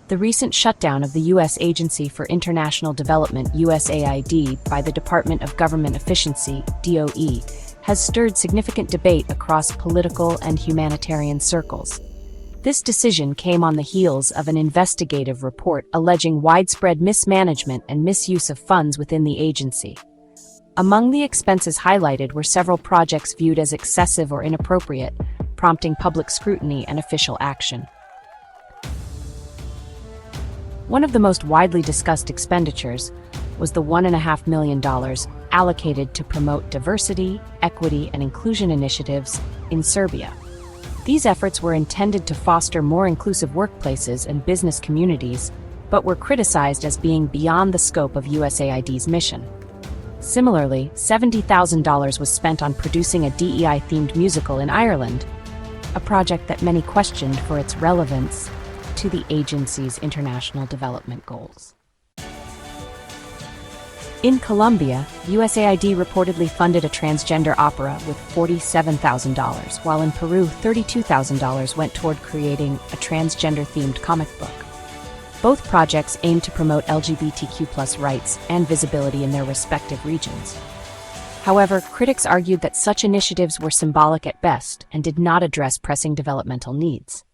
The recent shutdown of the U.S. Agency for International Development (USAID) by the Department of Government Efficiency (DOE) has stirred significant debate across political and humanitarian circles. This decision came on the heels of an investigative report alleging widespread mismanagement and misuse of funds within the agency. Among the expenses highlighted were several projects viewed as excessive or inappropriate, prompting public scrutiny and official action. One of the most widely discussed expenditures was the $1.5 million allocated to promote diversity, equity, and inclusion initiatives in Serbia. These efforts were intended to foster more inclusive workplaces and business communities, but were criticized as being beyond the scope of USAID's mission. Similarly, $70,000 was spent on producing a DEI-themed musical in Ireland, a project that many questioned for its relevance to the agency's international development goals. In Colombia, USAID reportedly funded a transgender opera with $47,000, while in Peru, $32,000 went toward creating a transgender-themed comic book. Both projects aim to promote LGBTQ+ rights and visibility in their respective regions. However, critics argued that such initiatives were symbolic at best and did not address pressing developmental needs.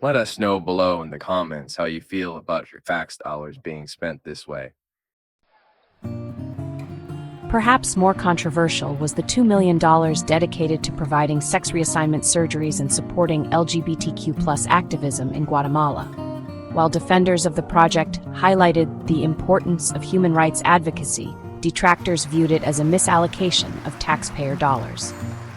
Let us know below in the comments how you feel about your tax dollars being spent this way. Perhaps more controversial was the $2 million dedicated to providing sex reassignment surgeries and supporting LGBTQ+ activism in Guatemala. While defenders of the project highlighted the importance of human rights advocacy, detractors viewed it as a misallocation of taxpayer dollars.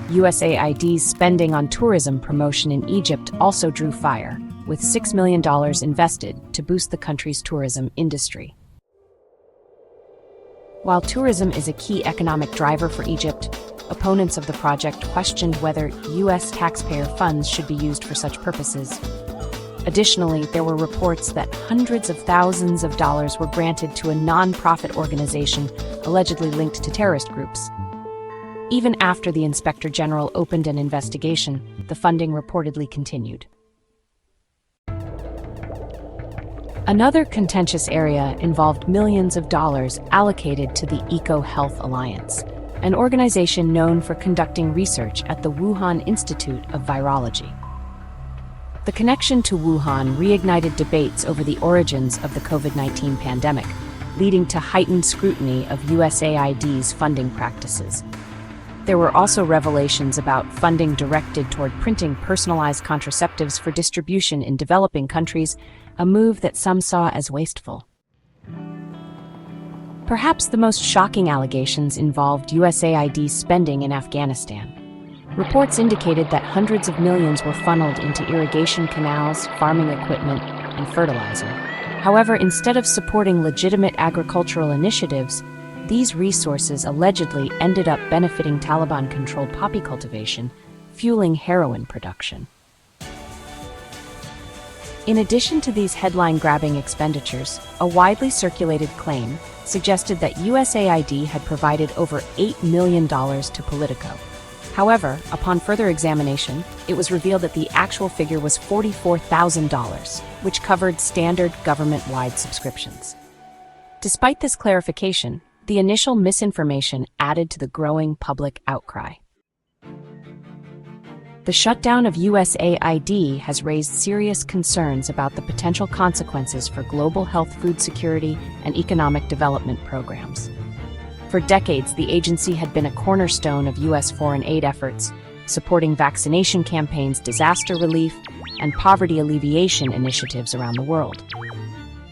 USAID's spending on tourism promotion in Egypt also drew fire, with $6 million invested to boost the country's tourism industry. While tourism is a key economic driver for Egypt, opponents of the project questioned whether U.S. taxpayer funds should be used for such purposes. Additionally, there were reports that hundreds of thousands of dollars were granted to a non-profit organization allegedly linked to terrorist groups. Even after the Inspector General opened an investigation, the funding reportedly continued. Another contentious area involved millions of dollars allocated to the EcoHealth Alliance, an organization known for conducting research at the Wuhan Institute of Virology. The connection to Wuhan reignited debates over the origins of the COVID-19 pandemic, leading to heightened scrutiny of USAID's funding practices. There were also revelations about funding directed toward printing personalized contraceptives for distribution in developing countries, a move that some saw as wasteful. Perhaps the most shocking allegations involved USAID's spending in Afghanistan. Reports indicated that hundreds of millions were funneled into irrigation canals, farming equipment, and fertilizer. However, instead of supporting legitimate agricultural initiatives, these resources allegedly ended up benefiting Taliban-controlled poppy cultivation, fueling heroin production. In addition to these headline-grabbing expenditures, a widely circulated claim suggested that USAID had provided over $8 million to Politico. However, upon further examination, it was revealed that the actual figure was $44,000, which covered standard government-wide subscriptions. Despite this clarification, the initial misinformation added to the growing public outcry. The shutdown of USAID has raised serious concerns about the potential consequences for global health, food security, and economic development programs. For decades, the agency had been a cornerstone of U.S. foreign aid efforts, supporting vaccination campaigns, disaster relief, and poverty alleviation initiatives around the world.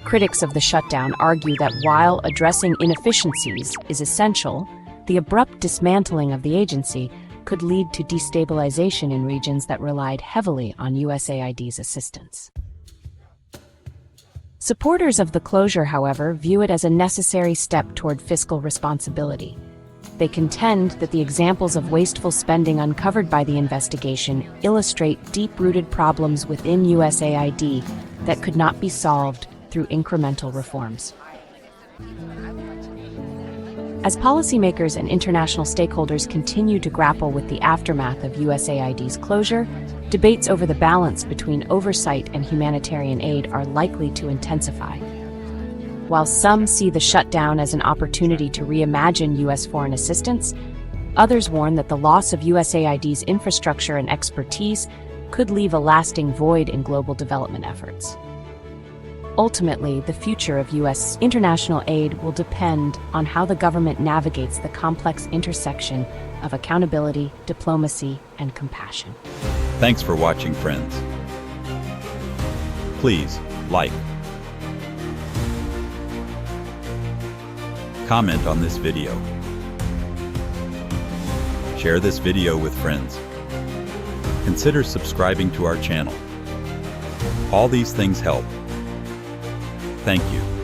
Critics of the shutdown argue that while addressing inefficiencies is essential, the abrupt dismantling of the agency could lead to destabilization in regions that relied heavily on USAID's assistance. Supporters of the closure, however, view it as a necessary step toward fiscal responsibility. They contend that the examples of wasteful spending uncovered by the investigation illustrate deep-rooted problems within USAID that could not be solved through incremental reforms. As policymakers and international stakeholders continue to grapple with the aftermath of USAID's closure, debates over the balance between oversight and humanitarian aid are likely to intensify. While some see the shutdown as an opportunity to reimagine U.S. foreign assistance, others warn that the loss of USAID's infrastructure and expertise could leave a lasting void in global development efforts. Ultimately, the future of U.S. international aid will depend on how the government navigates the complex intersection of accountability, diplomacy, and compassion. Thanks for watching, friends. Please like, comment on this video, share this video with friends. Consider subscribing to our channel. All these things help. Thank you.